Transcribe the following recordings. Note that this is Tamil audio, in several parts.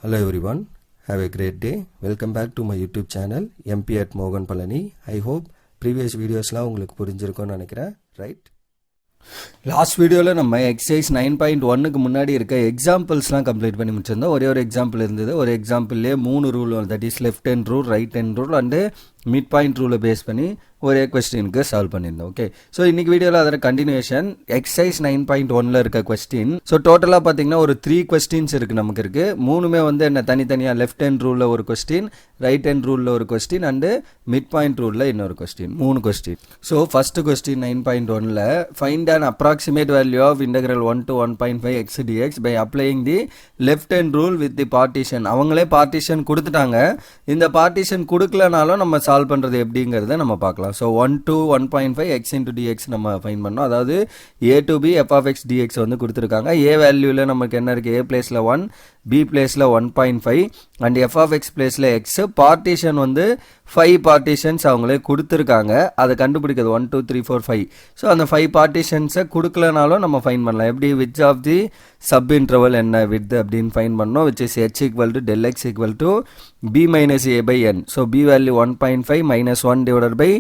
Hello everyone, have a great day. Welcome back to my YouTube channel MP at Mogan Palani. I hope previous videosலாம் உங்களுக்கு புரிஞ்சிருக்கும்னு நினைக்கிறேன், ரைட்? லாஸ்ட் வீடியோவில் நம்ம எக்ஸசைஸ் 9.1க்கு முன்னாடி இருக்க எக்ஸாம்பிள்ஸ்லாம் கம்ப்ளீட் பண்ணி முடிச்சிருந்தோம். ஒரே ஒரு எக்ஸாம்பிள் இருந்தது. ஒரு எக்ஸாம்பிள்லேயே 3 rule, that is left hand rule, right hand rule and mid point ரூலை பேஸ் பண்ணி ஒரே கொஸ்டினுக்கு சால்வ் பண்ணியிருந்தோம். ஓகே, ஸோ இன்னைக்கு வீடியோவில் அதோட கண்டினியூஷன் எக்ஸசைஸ் 9.1ல் இருக்க கொஸ்டின். ஸோ டோட்டலாக பார்த்தீங்கன்னா ஒரு 3 கொஸ்டின்ஸ் இருக்குது. நமக்கு இருக்குது 3மே வந்து என்ன தனித்தனியாக லெஃப்ட் ஹேண்ட் ரூலில் ஒரு கொஸ்டின், ரைட் ஹேண்ட் ரூலில் ஒரு கொஸ்டின் அண்டு மிட் பாயிண்ட் ரூலில் இன்னொரு question, 3 question. So first question 9.1ல் find an approximate value of integral 1 to 1.5 x dx by applying the left hand rule with the partition. அவங்களே பார்ட்டிஷன் கொடுத்துட்டாங்க. இந்த பார்ட்டிஷன் கொடுக்கலனாலும் நம்ம சால்வ் பண்ணுறது எப்படிங்கிறத நம்ம பார்க்கலாம். So 1 to 1.5 x into dx நம்ம ஃபைண்ட் பண்ணோம். அதாவது a to b f of x dx வந்து கொடுத்துருக்காங்க. a வேல்யூவில் நமக்கு என்ன இருக்குது? a பிளேஸில் 1, b பிளேஸில் 1.5 அண்ட் f of x பிளேஸில் x. பார்ட்டிஷன் வந்து 5 பார்ட்டிஷன்ஸ் அவங்களே கொடுத்துருக்காங்க. அதை கண்டுபிடிக்கிறது 1 2 3 4 5. ஸோ அந்த 5 பார்ட்டிஷன்ஸை கொடுக்கலனாலும் நம்ம ஃபைன் பண்ணலாம். எப்படி? Which of the sub interval என்ன வித் அப்படின்னு ஃபைன் பண்ணோம். Which is h equal to del x equal to b minus a by n. So b value 1.5 minus 1 divided by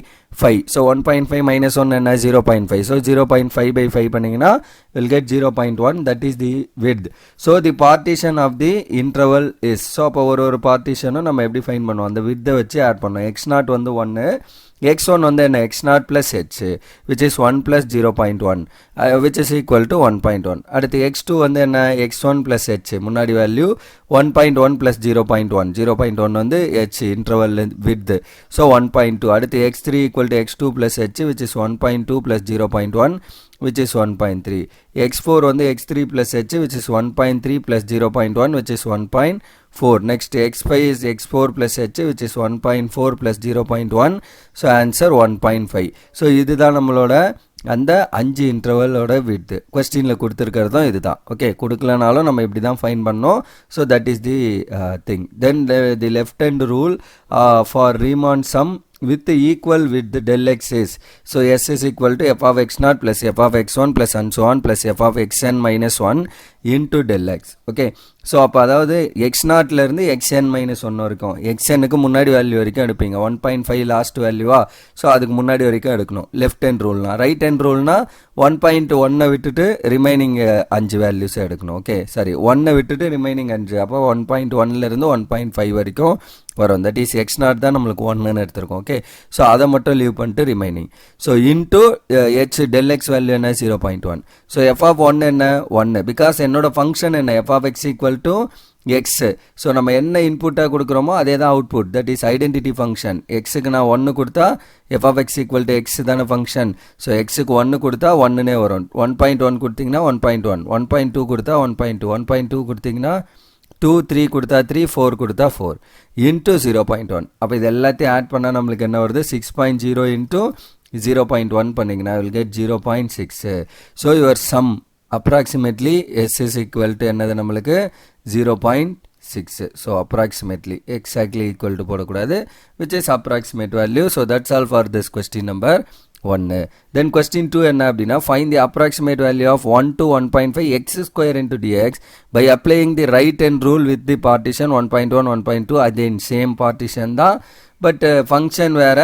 5. So 1.5 minus 1 என்ன? 0.5. ஸோ 0.5 by 5 பண்ணிங்கன்னா will get 0.1. that is the width. So the partition of the interval is. So அப்போ ஒரு பார்ட்டிஷனும் நம்ம எப்படி ஃபைன் பண்ணுவோம்? அந்த வித்தை வச்சு ஆட் பண்ணோம். x0 வந்து 1, x1 வந்து என்ன? x0 plus h which is 1 plus 0.1 which is equal to 1.1. அடுத்து x2 வந்து என்ன? x1 plus h முன்னாடி வேல்யூ 1.1 plus 0.1. 0.1 வந்து h interval width. so 1.2. அடுத்து x3 equal to x2 plus h which is 1.2 plus 0.1 which is 1.3. x4 வந்து x3 plus h which is 1.3 plus 0.1 which is 1.4. next x5 is x4 plus h which is 1.4 plus 0.1. so answer 1.5. so இதுதான் நம்மளோட அந்த 5 இன்டர்வலோட விட்த். கொஸ்டினில் கொடுத்துருக்கிறதும் இதுதான். ஓகே, கொடுக்கலனாலும் நம்ம இப்படி தான் ஃபைன் பண்ணோம். So that is the thing. Then the left hand rule for Riemann some with equal with the del x is. so s is equal to f of x0 plus f of x1 plus and so on plus f of xn minus 1 into del x. okay, so அப்போ அதாவது x0 இருந்து xn minus 1 வரைக்கும், xnக்கு முன்னாடி வேல்யூ வரைக்கும் எடுப்பீங்க. 1.5 லாஸ்ட் வேல்யூவா? ஸோ அதுக்கு முன்னாடி வரைக்கும் எடுக்கணும். லெஃப்ட் ஹேண்ட் ரூல்னா. ரைட் ஹேண்ட் ரூல்னா 1.1 விட்டுட்டு ரிமைனிங் 5 வேல்யூஸ் எடுக்கணும். ஓகே, சாரி 1 விட்டுட்டு ரிமைனிங் 5. அப்போ 1.1 இருந்து 1.5 வரைக்கும் வரும். தட் இஸ் x0 தான் நம்மளுக்கு 1ன்னு எடுத்திருக்கோம். ஓகே, ஸோ அதை மட்டும் லீவ் பண்ணிட்டு remaining. So into h del x value என்ன? 0.1. ஸோ f of 1 என்ன? 1. பிகாஸ் என்னோட ஃபங்க்ஷன் என்ன? f of x equal to x. So நம்ம என்ன இன்புட்டாக கொடுக்குறோமோ அதே தான் output. That is identity function. எக்ஸுக்கு நான் 1 கொடுத்தா f of x equal to x தானே ஃபங்க்ஷன். ஸோ எக்ஸுக்கு 1 கொடுத்தா 1னே வரும். 1.1 கொடுத்தீங்கன்னா 1.1, 1.2 கொடுத்தா 1.2, 1.2 கொடுத்தீங்கன்னா 2, 3 கொடுத்தா 3, 4 கொடுத்தா 4 இன்ட்டு 0.1. அப்போ இது எல்லாத்தையும் ஆட் பண்ணால் நம்மளுக்கு என்ன வருது? 6.0 இன்ட்டு 0.1 பண்ணிங்கன்னா will get 0.6. So your sum approximately s is equal to என்னது நம்மளுக்கு? 0.6. so approximately, exactly equal to போடக்கூடாது, which is approximate value. so that's all for this question number 1. then question 2 என்ன அப்படின்னா find the approximate value of 1 to 1.5 x square into dx by applying the right hand rule with the partition 1.1 1.2. again same partition தான், but function வேற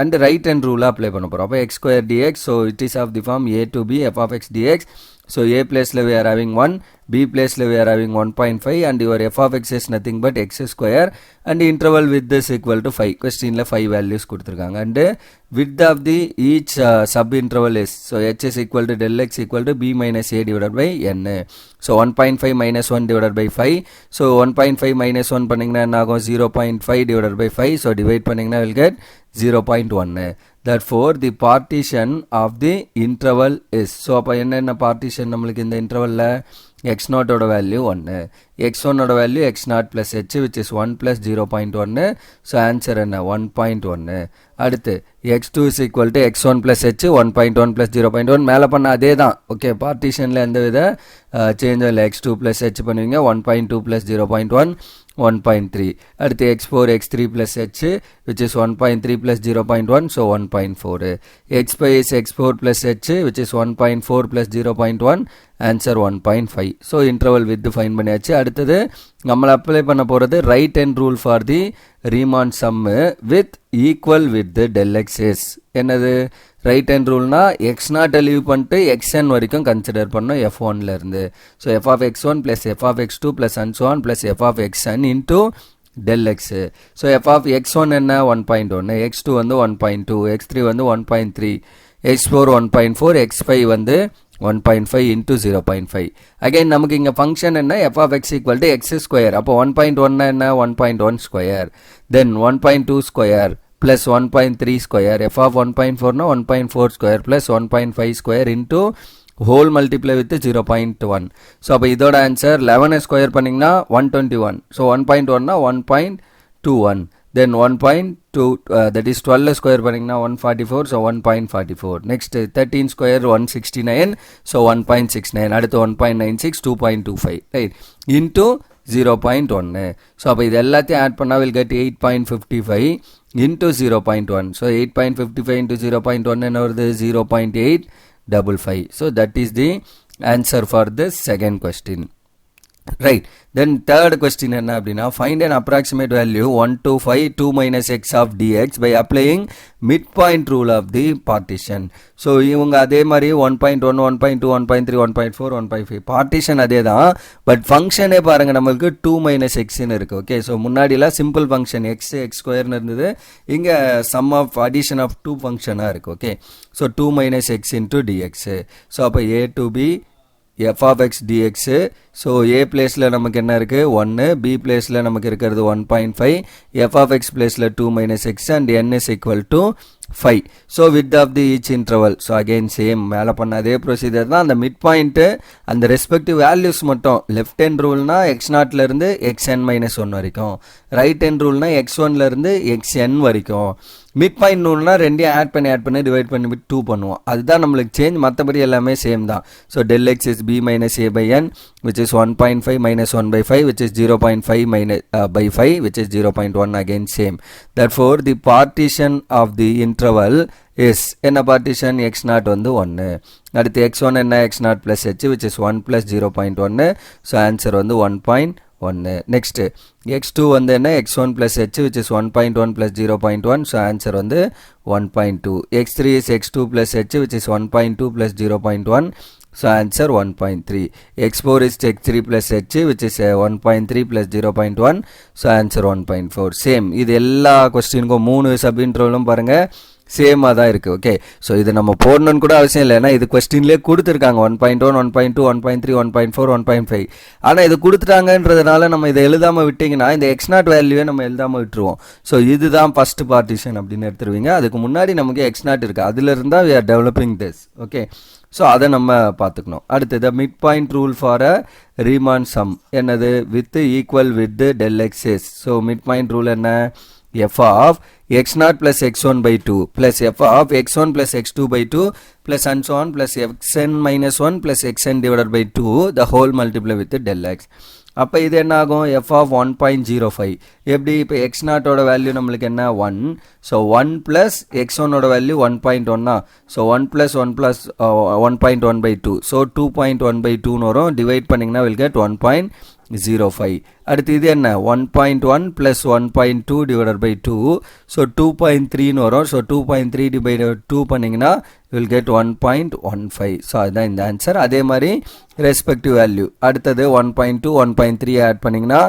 and right hand rule apply பண்ண போறோம். அப்போ x square dx. so it is of the form a to b f of x dx. so a place we are having 1, b place we are having 1.5 and your f of x is nothing but x square and interval with this equal to 5. questionல 5 values கொடுத்திருக்காங்க and width of the each sub interval is. so h is equal to del x equal to b minus a divided by n. so 1.5 minus 1 divided by 5. so 1.5 minus 1 பண்ணிங்கன்னா என்ன ஆகும்? 0.5 divided by 5. so divide பண்ணிங்கன்னா will get 0.1. therefore the partition of the interval is. so அப்போ என்ன பார்ட்டிஷன் நம்மளுக்கு இந்த இன்டர்வல்ல? x0 ஓட வேல்யூ 1, x1 ஓட value x0 plus h which is 1 plus 0.1. so answer என்ன? 1.1. அடுத்து x2 is equal to x1 plus h 1.1 plus 0.1. மேலே பண்ண அதே தான். ஓகே, பார்ட்டிஷனில் எந்த வித சேஞ்சும் இல்லை. x2 plus h பண்ணுவீங்க 1.2 plus 0.1 1.3. அடுத்து x4 x3 plus h which is 1.3 plus 0.1. so 1.4. x5 is x4 plus h which is 1.4 plus 0.1 answer 1.5. So interval width find பண்ணியாச்சு. அடுத்தது நம்மளை அப்ளை பண்ண போகிறது right hand rule for the Riemann sum with equal width del x is. என்னது ரைட் ஹேண்ட் ரூல்னா எக்ஸ் நாட்டை லீவ் பண்ணிட்டு xn வரைக்கும் கன்சிடர் பண்ணோம் f1லேருந்து. So f of x1 plus f of x2 plus and so on plus f of xn into del x. So f of x1 என்ன 1.1, x2 வந்து 1.2, x3 வந்து 1.3, x4 1.4, x5 வந்து 1.5 into 0.5. அகைன் நமக்கு இங்கே ஃபங்க்ஷன் என்ன f of x equal to x square. அப்போ 1.1 என்ன 1.1 square, then 1.2 square plus 1.3 square, f of 1.4 na 1.4 square plus 1.5 square into whole multiply with 0.1. so அப்ப இதோட answer 11 square பண்ணீங்கன்னா 121. so 1.1 na 1.21, then 1.2 that is 12 square பண்ணீங்கன்னா 144, so 1.44. next 13 square 169, so 1.69. அடுத்து 1.96, 2.25, right, into 0.1. so அப்ப இது எல்லாத்தையும் ஆட் பண்ணா will get 8.55 into 0.1. so 8.55 into 0.1 என்ன வருது 0.855. so that is the answer for the second question. Right, then third question என்ன அப்படின்னா find an approximate value 1 to 5 2 minus x of dx by applying midpoint rule of the partition. so இவங்க அதே மாதிரி 1.1 1.2 1.3 1.4 1.5 பார்ட்டிஷன் அதே தான், பட் ஃபங்க்ஷனே பாருங்க நம்மளுக்கு 2 minus xன்னு இருக்கு. ஓகே, ஸோ முன்னாடிலாம் சிம்பிள் ஃபங்க்ஷன் x ஸ்கொயர்னு இருந்தது, இங்கே சம் ஆஃப் அடிஷன் ஆஃப் 2 ஃபங்க்ஷனாக இருக்குது. Okay, so 2 minus x into dx. So அப்போ a to b f of x dx. so a பிளேஸில் நமக்கு என்ன இருக்குது 1, b பிளேஸில் நமக்கு இருக்கிறது 1.5, f of x பிளேஸில் 2 minus x and n is equal to 5. so width of the each interval. so again same மேலே பண்ண அதே ப்ரொசீஜர் தான். அந்த மிட் பாயிண்ட்டு அந்த ரெஸ்பெக்டிவ் வேல்யூஸ் மட்டும் லெஃப்ட் ஹேண்ட் ரூல்னா x0லேருந்து xn மைனஸ் 1 வரைக்கும், ரைட் ஹேண்ட் ரூல்னா x1லேருந்து xn வரைக்கும், மிட் பாயிண்ட் ரூல்னா ரெண்டையும் ஆட் பண்ணி டிவைட் பண்ணி 2 பண்ணுவோம். அதுதான் நம்மளுக்கு சேஞ்ச், மற்றபடி எல்லாமே சேம் தான். So del x is b minus a by n which is 1.5 minus 1 by 5 which is 0.5 minus by 5 which is 0.1, again same. therefore the partition of the interval is என்ன பார்ட்டிஷன் x0 வந்து 1. அடுத்து x1 என்ன x0 plus h which is 1 plus 0.1. So answer வந்து 1.1. next x2 வந்து என்ன x1 plus h which is 1.1 plus 0.1. So answer வந்து 1.2. x3 is x2 plus h which is 1.2 plus 0.1. so answer 1.3. x4 is x3 plus h which is 1.3 plus 0.1. so answer 1.4. same, இது எல்லா கொஸ்டினுக்கும் 3 சப் இன்டர்வலும் பாருங்க சேமாக தான் இருக்குது. ஓகே, ஸோ இது நம்ம போடணுன்னு கூட அவசியம் இல்லை, ஏன்னா இது கொஸ்டின்லேயே கொடுத்துருக்காங்க 1.1 1.2 1.3 1.4 1.5. ஆனால் இது கொடுத்துட்டாங்கன்றதுனால நம்ம இதை எழுதாமல் விட்டிங்கன்னா இந்த x0 வேல்யூவே நம்ம எழுதாமல் விட்டுருவோம். ஸோ இதுதான் ஃபஸ்ட் பார்ட்டிஷன் அப்படின்னு எடுத்துருவீங்க. அதுக்கு முன்னாடி நமக்கு x0 இருக்குது, அதில் இருந்தால் we are developing this. Okay, so அதை நம்ம பார்த்துக்கணும். அடுத்தது mid point rule for a Riemann sum என்னது with equal width del x is. So mid point rule என்ன f of x0 plus x1 by 2 plus f of x1 plus x2 by 2 plus and so on plus xn minus 1 plus xn divided by 2 the whole multiply with del x. அப்போ இது என்ன ஆகும் f of 1.05. எப்படி இப்போ x0 ஓட வேல்யூ நம்மளுக்கு என்ன 1. ஸோ 1 ப்ளஸ் x1 ஓட value 1.1. So 1 plus 1 plus 1.1 by 2. So 2.1 by 2ன்னு வரும். டிவைட் பண்ணிங்கன்னா will get 1.05. அடுத்து இது என்ன 1.1 plus 1.2 divided by 2. ஸோ 2.3ன்னு வரும். ஸோ 2.3 divided 2 பண்ணிங்கன்னா will get 1.15. ஸோ அதுதான் இந்த ஆன்சர். அதே மாதிரி ரெஸ்பெக்டிவ் வேல்யூ அடுத்தது 1.2 1.3 ஆட் பண்ணிங்கன்னா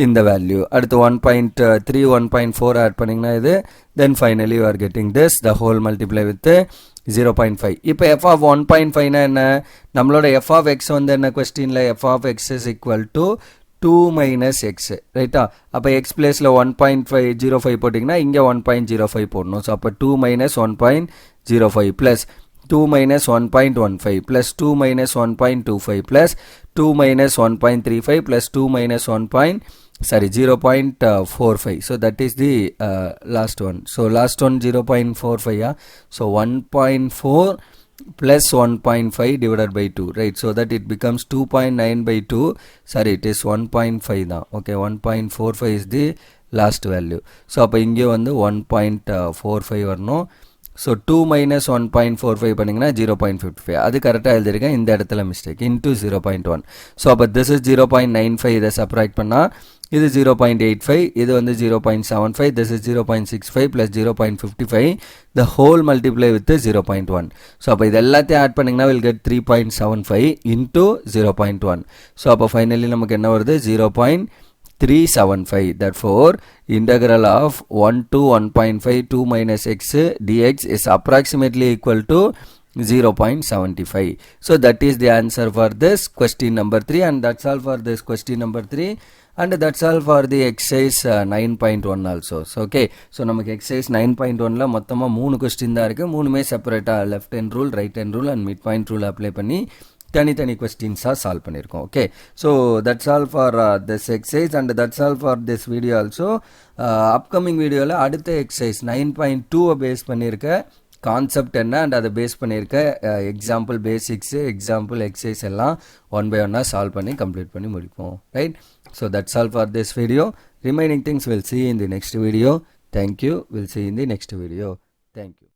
இந்த வேல்யூ, அடுத்து 1.3 1.4 ஆட் பண்ணிங்கன்னா இது, then finally you are getting this the whole multiply with 0.5. இப்போ f of 1.5னா என்ன, நம்மளோட f of x வந்து என்ன கொஸ்டினில் f of x is equal to 2 minus x, ரைட்டா? அப்போ x பிளேஸில் 1.05 போட்டிங்கன்னா இங்கே 1.05 போடணும். ஸோ அப்போ 2 minus 1.05 plus 2 minus 1.15 plus 2 minus 1.25 plus 2 minus 1.35 plus 2 minus 0.45. so that is the last one. so last one 0.45. yeah, so 1.4 plus 1.5 divided by 2, right? so that it becomes 2.9 by 2. sorry, it is 1.5 தான். okay, 1.45 is the last value. so அப்போ இங்கே வந்து 1.45 வரணும். ஸோ 2 மைனஸ் 1.45 பண்ணிங்கன்னா 0.55 அது கரெக்டாக எழுதியிருக்கேன், இந்த இடத்துல மிஸ்டேக் இன்டூ 0.1. ஸோ அப்போ திஸ் இஸ் 0.95, இதை சப்ராக்ட் பண்ணால் இது 0.85, இது வந்து 0.75, this is 0.65 plus 0.55, the whole multiply with 0.1. So அப்போ இது எல்லாத்தையும் ஆட் பண்ணிங்கன்னா will get 3.75 into 0.1. ஸோ அப்போ ஃபைனலி நமக்கு என்ன வருது 0.375. therefore integral of 1 to 1.5 2 minus x dx is approximately equal to 0.75. so that is the answer for this question number 3, and that's all for this question number 3, and that's all for the exercise 9.1 also. so okay, so நமக்கு exercise 9.1ல மொத்தமாக 3 question தான் இருக்குது, 3மே செப்பரேட்டாக left hand rule, right hand rule and mid point rule apply பண்ணி தனித்தனி கொஸ்டின்ஸாக சால்வ் பண்ணியிருக்கோம். Okay, so that's all for this exercise and that's all for this video also. Upcoming வீடியோவில் அடுத்த எக்ஸசைஸ் 9.2 பேஸ் பண்ணியிருக்க கான்செப்ட் என்ன அண்ட் அதை பேஸ் பண்ணியிருக்க எக்ஸாம்பிள் பேசிக்ஸு எக்ஸாம்பிள் எக்ஸசைஸ் எல்லாம் ஒன் பை ஒன்னாக சால்வ் பண்ணி கம்ப்ளீட் பண்ணி முடிப்போம். Right, so that's all for this video. Remaining things will see in the next video. Thank you. We'll see in the next video. Thank you.